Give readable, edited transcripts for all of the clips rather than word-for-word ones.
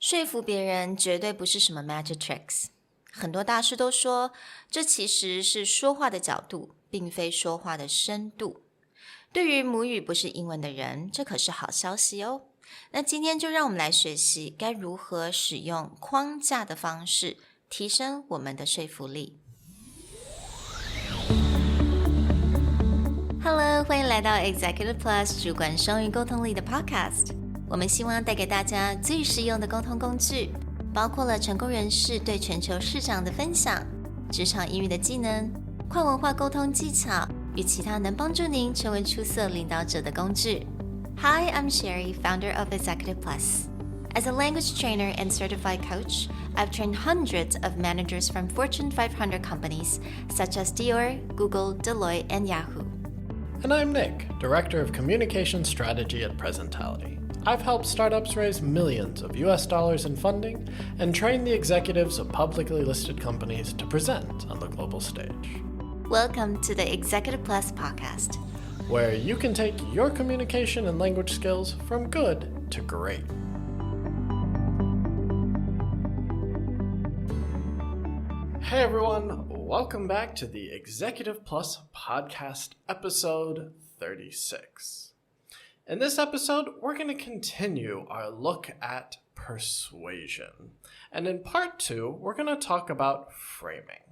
说服别人绝对不是什么 magic tricks。很多大师都说，这其实是说话的角度，并非说话的深度。对于母语不是英文的人，这可是好消息哦。那今天就让我们来学习该如何使用框架的方式，提升我们的说服力。Hello， 欢迎来到 Executive Plus 主管双语沟通力的 podcast。我们希望带给大家最实用的沟通工具，包括了成功人士对全球市场的分享、职场英语的技能、跨文化沟通技巧与其他能帮助您成为出色领导者的工具。Hi, I'm Sherry, founder of Executive Plus. As a language trainer and certified coach, I've trained hundreds of managers from Fortune 500 companies such as Dior, Google, Deloitte, and Yahoo.And I'm Nick, Director of Communication Strategy at Presentality. I've helped startups raise millions of US dollars in funding and train the executives of publicly listed companies to present on the global stage. Welcome to the Executive Plus podcast, where you can take your communication and language skills from good to great. Hey everyone, welcome back to the Executive Plus podcast episode 36. In this episode, we're going to continue our look at persuasion. And in part 2, we're going to talk about framing.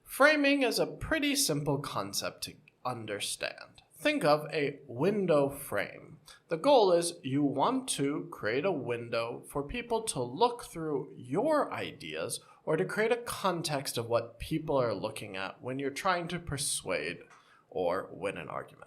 Framing is a pretty simple concept to understand. Think of a window frame. The goal is you want to create a window for people to look through your ideas or to create a context of what people are looking at when you're trying to persuade or win an argument.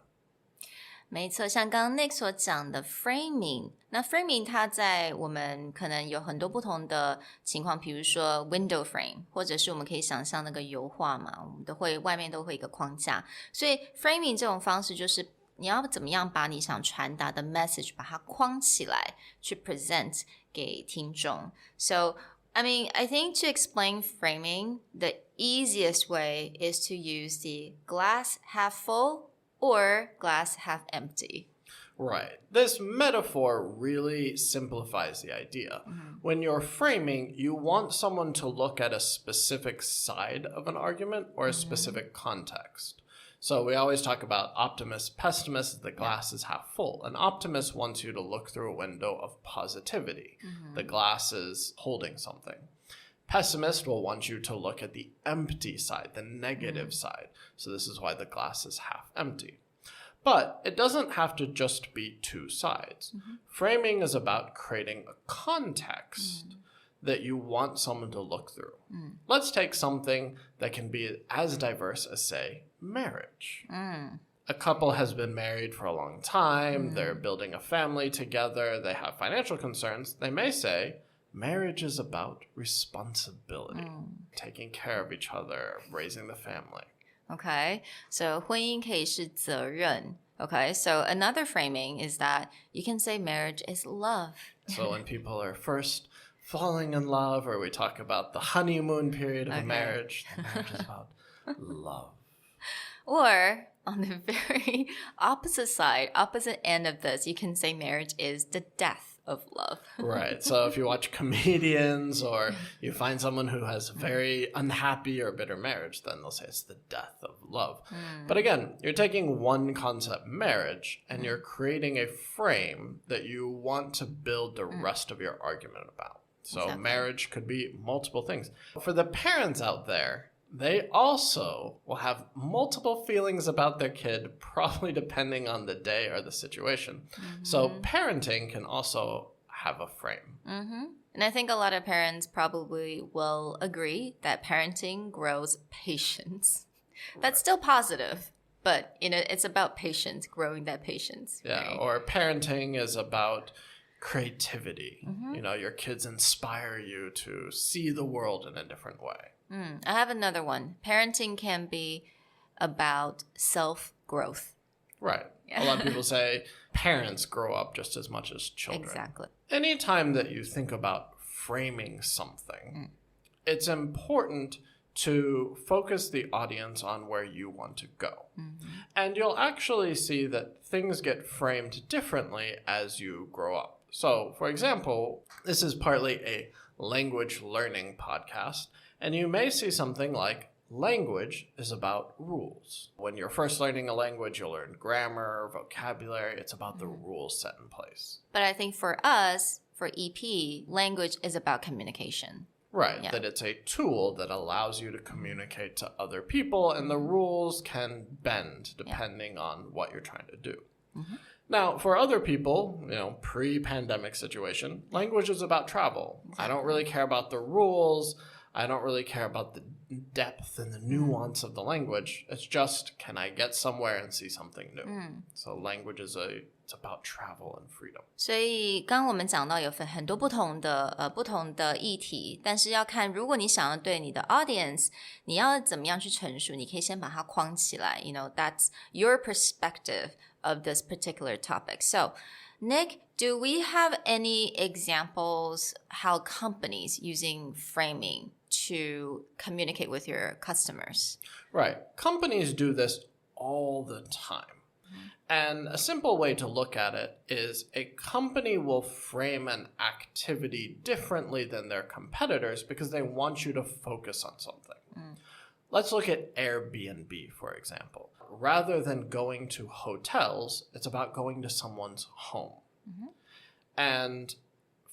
没错，像刚刚 Nick 所讲的 framing， 那 framing 它在我们可能有很多不同的情况，比如说 window frame， 或者是我们可以想象那个油画嘛，我们都会外面都会有一个框架，所以 framing 这种方式就是你要怎么样把你想传达的 message 把它框起来，去 present 给听众。So, I think to explain framing, the easiest way is to use the glass half full or glass half empty. Right. This metaphor really simplifies the idea. Mm-hmm. When you're framing, you want someone to look at a specific side of an argument or a specific context. So we always talk about optimist, pessimist, the glass is half full. An optimist wants you to look through a window of positivity. The glass is holding something. Pessimist will want you to look at the empty side, the negative side. So this is why the glass is half empty. But it doesn't have to just be two sides. Framing is about creating a context that you want someone to look through. Let's take something that can be as diverse as, say, marriage. A couple has been married for a long time. They're building a family together. They have financial concerns. They may say, marriage is about responsibility, taking care of each other, raising the family. Okay, so 婚姻可以是责任. Okay, so another framing is that you can say marriage is love. So when people are first falling in love, or we talk about the honeymoon period of marriage, the marriage is about love. Or on the very opposite side, opposite end of this, you can say marriage is the death of love. Right. So if you watch comedians or you find someone who has a very unhappy or bitter marriage, then they'll say it's the death of love. But again, you're taking one concept, marriage, and you're creating a frame that you want to build the rest of your argument about. So exactly. Marriage could be multiple things. For the parents out there, they also will have multiple feelings about their kid, probably depending on the day or the situation. So parenting can also have a frame. And I think a lot of parents probably will agree that parenting grows patience. That's still positive, but it's about patience, growing that patience. Yeah, right? Or parenting is about creativity. Your kids inspire you to see the world in a different way. I have another one. Parenting can be about self-growth. Right. Yeah. A lot of people say parents grow up just as much as children. Exactly. Anytime that you think about framing something, it's important to focus the audience on where you want to go. And you'll actually see that things get framed differently as you grow up. So, for example, this is partly a language learning podcast, and you may see something like language is about rules. When you're first learning a language, you'll learn grammar, vocabulary. It's about the rules set in place. But I think for us, for EP, language is about communication. Right, that it's a tool that allows you to communicate to other people, and the rules can bend depending on what you're trying to do. Now, for other people, pre-pandemic situation, language is about travel. I don't really care about the rules. I don't really care about the depth and the nuance of the language. It's just, can I get somewhere and see something new? So language is it's about travel and freedom. 所以刚刚我们讲到有分很多不同的议题，但是要看如果你想要对你的 audience， 你要怎么样去陈述，你可以先把它框起来。That's your perspective of this particular topic. So, Nick, do we have any examples how companies using framing to communicate with your customers? Right. Companies do this all the time. And a simple way to look at it is a company will frame an activity differently than their competitors because they want you to focus on something. Let's look at Airbnb, for example. Rather than going to hotels, it's about going to someone's home. And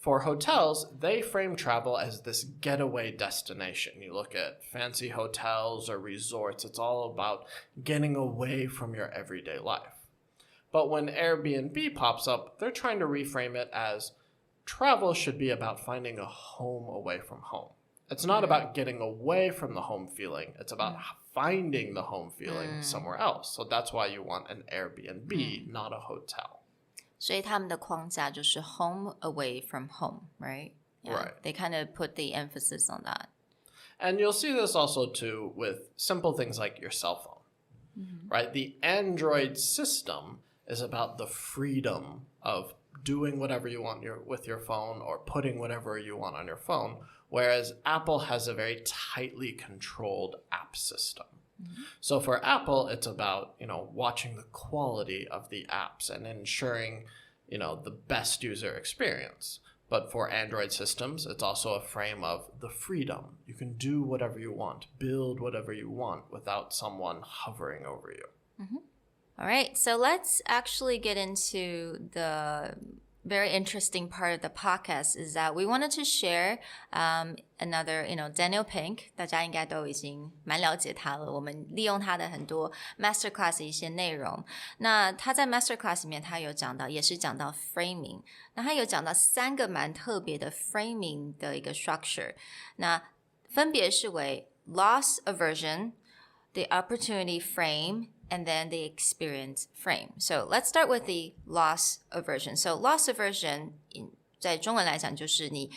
for hotels, they frame travel as this getaway destination. You look at fancy hotels or resorts, it's all about getting away from your everyday life. But when Airbnb pops up, they're trying to reframe it as travel should be about finding a home away from home. It's not about getting away from the home feeling. It's about finding the home feeling somewhere else. So that's why you want an Airbnb, not a hotel. 所以他们的框架就是 home away from home, right? Right. They kind of put the emphasis on that. And you'll see this also too with simple things like your cell phone, right? The Android system is about the freedom of doing whatever you want with your phone or putting whatever you want on your phone, whereas Apple has a very tightly controlled app system. So for Apple, it's about, watching the quality of the apps and ensuring, the best user experience. But for Android systems, it's also a frame of the freedom. You can do whatever you want, build whatever you want without someone hovering over you. All right, so let's actually get into the very interesting part of the podcast is that we wanted to share another, Daniel Pink, 大家应该都已经蛮了解他了。我们利用他的很多 masterclass 的一些内容。那他在 masterclass 里面，他有讲到，也是讲到 framing。那他有讲到3个蛮特别的 framing 的一个 structure。那分别是为 loss aversion、the opportunity frame。And then the experience frame. So let's start with the loss aversion. So loss aversion 在中文来讲就是你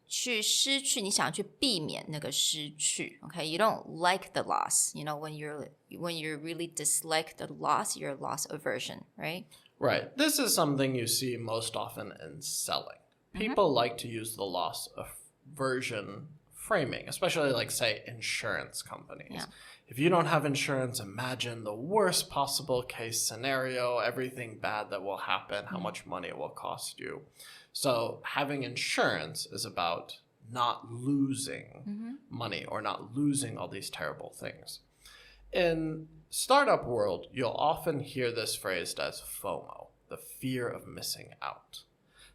去失去，你想去避免那个失去。Okay, you don't like the loss. When you really dislike the loss, you're loss aversion, right? Right. This is something you see most often in selling. People like to use the loss aversion framing, especially like, say, insurance companies. Yeah. If you don't have insurance, imagine the worst possible case scenario, everything bad that will happen, how much money it will cost you. So having insurance is about not losing money or not losing all these terrible things. In startup world, you'll often hear this phrased as FOMO, the fear of missing out.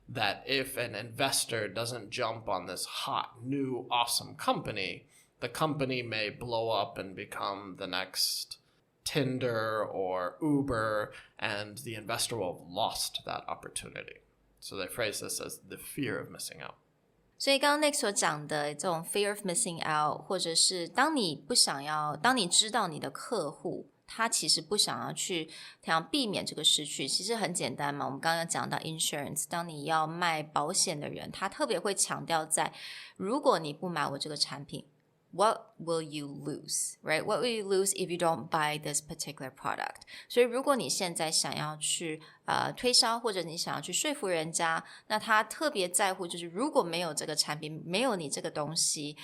That if an investor doesn't jump on this hot, new, awesome company, the company may blow up and become the next Tinder or Uber, and the investor will have lost that opportunity. So they phrase this as the fear of missing out. 所以刚刚 Nick 所讲的这种 fear of missing out， 或者是当你知道你的客户他其实不想要去想避免这个失去，其实很简单嘛。我们刚刚讲到 insurance， 当你要卖保险的人，他特别会强调在，如果你不买我这个产品，What will you lose, right? What will you lose if you don't buy this particular product? 所以如果你现在想要去推销，或者你想要去说服人家，那他特别在乎就是如果没有这个产品，没有你这个东西，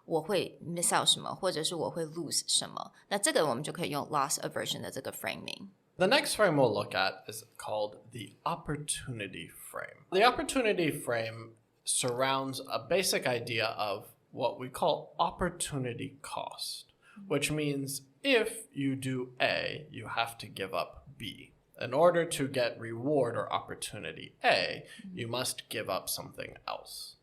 我会 miss out 什么，或者是我会 lose 什么。那这个我们就可以用 loss aversion 的这个 framing。The next frame we'll look at is called the opportunity frame. The opportunity frame surrounds a basic idea of what we call opportunity cost, which means if you do A, you have to give up B. In order to get reward or opportunity A, you must give up something else.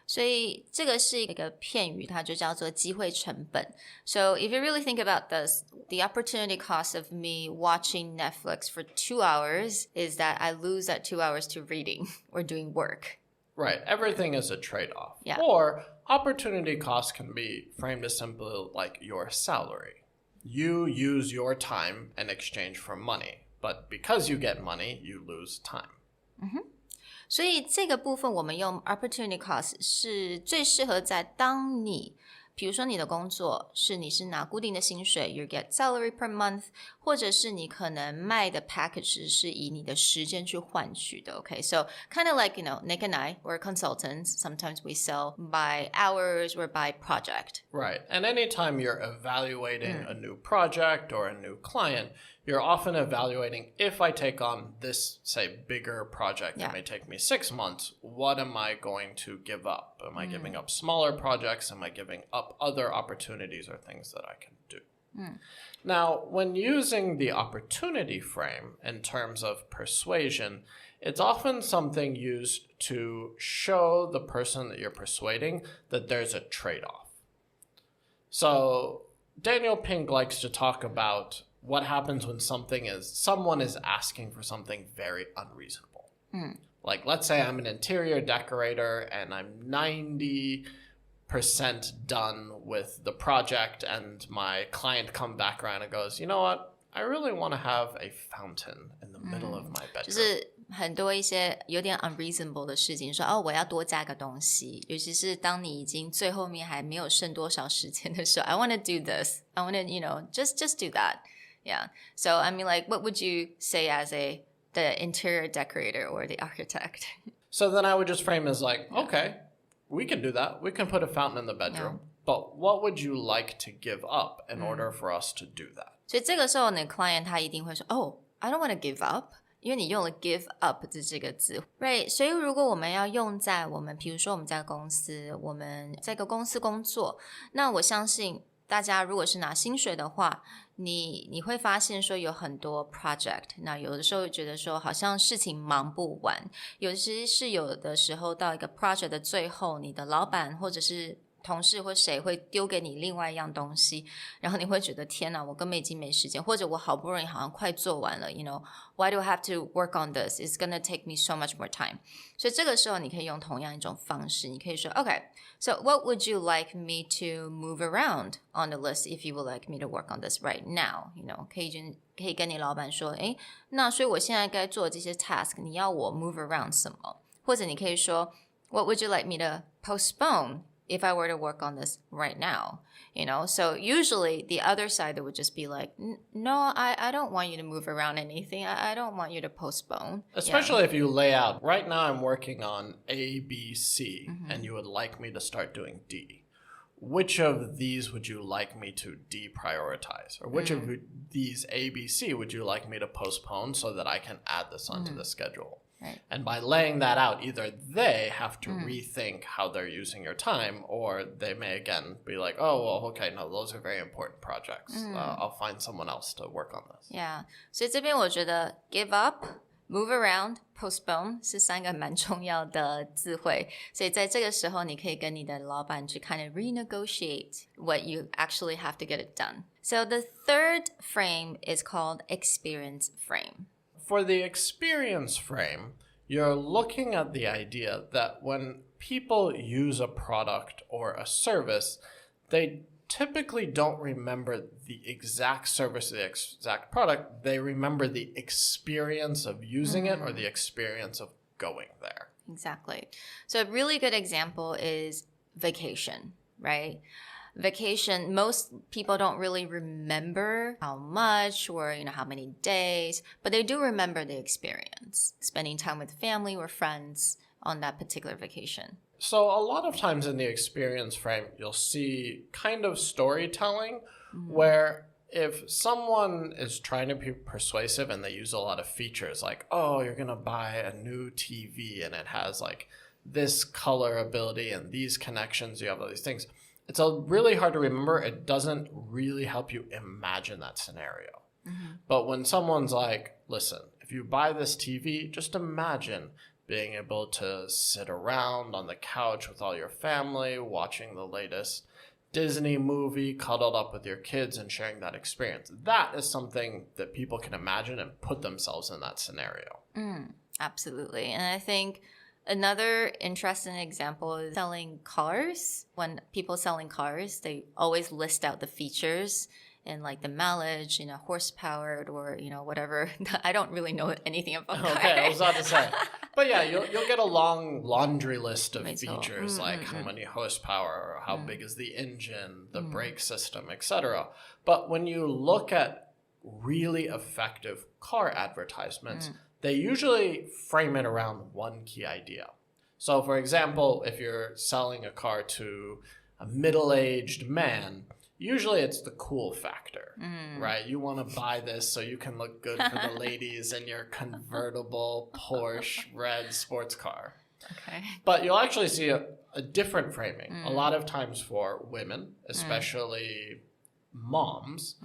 所以这个是一个片语，它就叫做机会成本。So if you really think about this, the opportunity cost of me watching Netflix for 2 hours is that I lose that 2 hours to reading or doing work. Right. Everything is a trade-off. Yeah. Or opportunity cost can be framed as simply like your salary. You use your time in exchange for money, but because you get money, you lose time. 所以这个部分我们用 opportunity cost 是最适合在当你比如说你的工作是你是拿固定的薪水 you get salary per month 或者是你可能卖的 package 是以你的时间去换取的 okay so kind of like Nick and I we're consultants sometimes we sell by hours or by project Right and anytime you're evaluating a new project or a new client you're often evaluating if I take on this, say, bigger project that may take me 6 months, what am I going to give up? Am I giving up smaller projects? Am I giving up other opportunities or things that I can do? Now, when using the opportunity frame in terms of persuasion, it's often something used to show the person that you're persuading that there's a trade-off. So, Daniel Pink likes to talk about what happens when someone is asking for something very unreasonable. Like, let's say I'm an interior decorator and I'm 90% done with the project and my client comes back around and goes, you know what? I really want to have a fountain in the middle of my bedroom. 就是很多一些有点 unreasonable 的事情说我要多加个东西尤其是当你已经最后面还没有剩多少时间的时候 I want to do this I want to just do that Yeah. So, I mean, like, what would you say as the interior decorator or the architect? So then I would just frame it as like, okay, we can do that. We can put a fountain in the bedroom. But what would you like to give up in order for us to do that? 所以这个时候你的 client 他一定会说I don't want to give up. 因为你用了 give up 的这个字 Right. 所以如果我们要用在比如说我们在公司我们在一个公司工作那我相信大家如果是拿薪水的话你会发现说有很多 project 那有的时候觉得说好像事情忙不完有的时候到一个 project 的最后你的老板或者是同事或谁会丢给你另外一样东西然后你会觉得天哪我根本已经没时间或者我好不容易好像快做完了 why do I have to work on this it's gonna take me so much more time 所以这个时候你可以用同样一种方式你可以说 okay so what would you like me to move around on the list if you would like me to work on this right now 可以跟你老板说那所以我现在该做这些 task 你要我 move around 什么或者你可以说 what would you like me to postpone if I were to work on this right now, so usually the other side would just be like, no, I don't want you to move around anything. I don't want you to postpone. Especially if you lay out, right now I'm working on A, B, C, and you would like me to start doing D. Which of these would you like me to deprioritize? Or which of these A, B, C would you like me to postpone so that I can add this onto the schedule? Right. And by laying that out, either they have to rethink how they're using your time, or they may again be like, oh, well, okay, no, those are very important projects. I'll find someone else to work on this. Yeah. 所以这边我觉得 give up, move around, postpone 是3个蛮重要的字汇。所以在这个时候你可以跟你的老板去 kind of renegotiate what you actually have to get it done. So the third frame is called experience frame. For the experience frame, you're looking at the idea that when people use a product or a service, they typically don't remember the exact service or the exact product. They remember the experience of using it or the experience of going there. Exactly. So a really good example is vacation, right? Vacation, most people don't really remember how much or how many days, but they do remember the experience, spending time with family or friends on that particular vacation. So a lot of times in the experience frame, you'll see kind of storytelling where if someone is trying to be persuasive and they use a lot of features like, oh, you're going to buy a new TV and it has like this color ability and these connections, you have all these things, it's really hard to remember. It doesn't really help you imagine that scenario. But when someone's like, listen, if you buy this TV, just imagine being able to sit around on the couch with all your family, watching the latest Disney movie, cuddled up with your kids and sharing that experience. That is something that people can imagine and put themselves in that scenario. Absolutely. And I think another interesting example is selling cars. When people selling cars, they always list out the features and like the mileage, horsepower or, whatever. I don't really know anything about cars. Okay, I was about to say. But yeah, you'll get a long laundry list of features like how many horsepower, or how big is the engine, the brake system, etc. But when you look at really effective car advertisements, they usually frame it around one key idea. So for example, if you're selling a car to a middle-aged man, usually it's the cool factor, right? You want to buy this so you can look good for the ladies in your convertible Porsche red sports car. Okay. But you'll actually see a different framing. A lot of times for women, especially moms,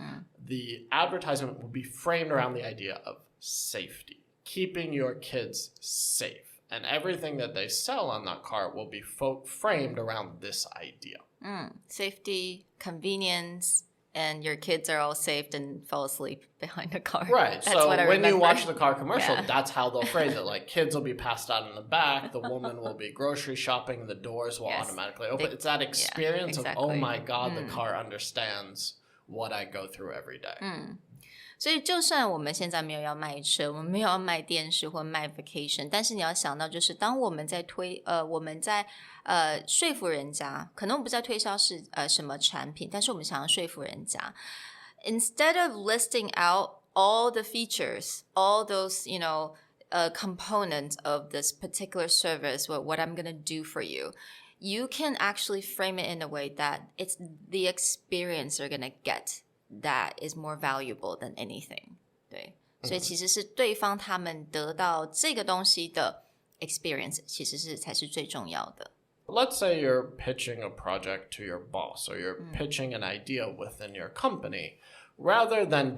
the advertisement will be framed around the idea of safety, keeping your kids safe. And everything that they sell on that car will be framed around this idea. Safety, convenience, and your kids are all safe and fall asleep behind the car. Right. That's so what I when remember. you watch the car commercial, that's how they'll phrase it. Like kids will be passed out in the back, the woman will be grocery shopping, the doors will automatically open. It's that experience of, oh my God, the car understands what I go through every day. 所以就算我们现在没有要卖车，我们没有要卖电视或卖 vacation， 但是你要想到就是当我们在说服人家，可能我们不在推销是什么产品，但是我们想要说服人家 instead of listing out all the features, all those, components of this particular service, what I'm going to do for you, you can actually frame it in a way that it's the experience you're going to get.That is more valuable than anything. 对，所以其实是对方他们得到这个东西的 experience 其实才是最重要的。Let's say you're pitching a project to your boss or you're pitching an idea within your company. Rather than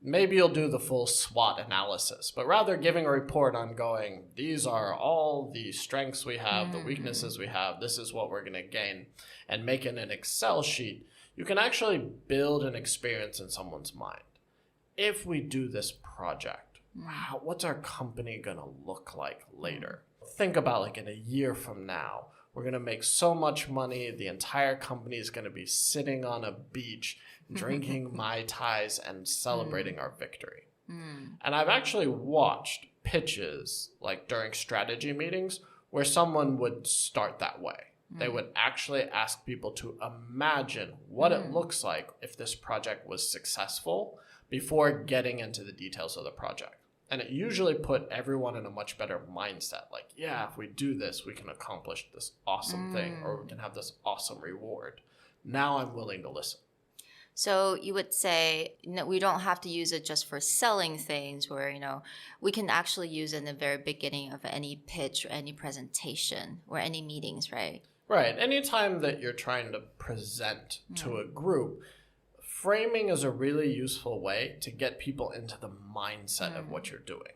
maybe you'll do the full SWOT analysis, but rather giving a report on going, these are all the strengths we have, the weaknesses we have, this is what we're going to gain, and making an Excel sheet.You can actually build an experience in someone's mind. If we do this project, what's our company going to look like later? Think about like in a year from now, we're going to make so much money. The entire company is going to be sitting on a beach, drinking Mai Tais and celebrating our victory. And I've actually watched pitches like during strategy meetings where someone would start that way.They would actually ask people to imagine what it looks like if this project was successful before getting into the details of the project. And it usually put everyone in a much better mindset. Like, yeah, if we do this, we can accomplish this awesome thing, or we can have this awesome reward. Now I'm willing to listen. So you would say, we don't have to use it just for selling things where, we can actually use it in the very beginning of any pitch or any presentation or any meetings, right?Right. Anytime that you're trying to present to a group, framing is a really useful way to get people into the mindset of what you're doing.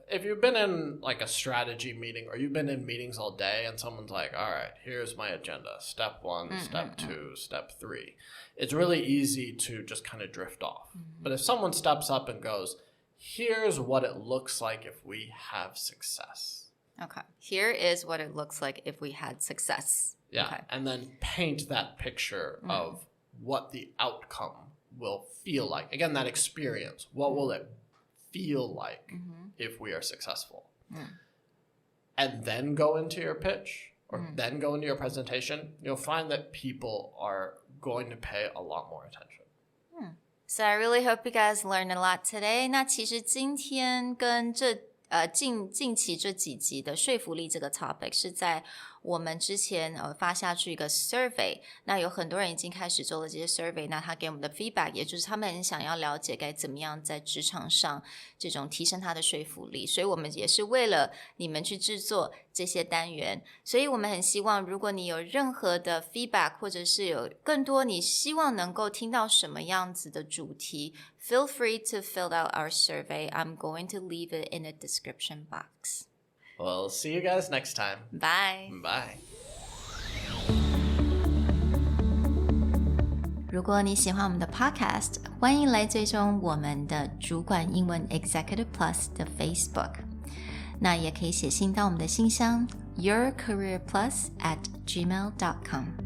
If you've been in like a strategy meeting or you've been in meetings all day and someone's like, all right, here's my agenda, step 1, step 2, step 3. It's really easy to just kind of drift off. But if someone steps up and goes, here's what it looks like if we have success.Okay. Here is what it looks like if we had success. Yeah. Okay. And then paint that picture of what the outcome will feel like. Again, that experience. What will it feel like if we are successful? And then go into your pitch or then go into your presentation. You'll find that people are going to pay a lot more attention.So I really hope you guys learned a lot today. 那其实今天跟近期这几集的说服力这个 topic 是在我们之前发下去一个 survey， 那有很多人已经开始做了这些 survey， 那他给我们的 feedback 也就是他们很想要了解该怎么样在职场上这种提升他的说服力，所以我们也是为了你们去制作这些单元，所以我们很希望如果你有任何的 feedback 或者是有更多你希望能够听到什么样子的主题， feel free to fill out our survey. I'm going to leave it in the description box. We'll see you guys next time. Bye. Bye. 如果你喜欢我们的 podcast， 欢迎来追踪我们的主管英文 Executive Plus 的 Facebook， 那也可以写信到我们的信箱yourcareerplus@gmail.com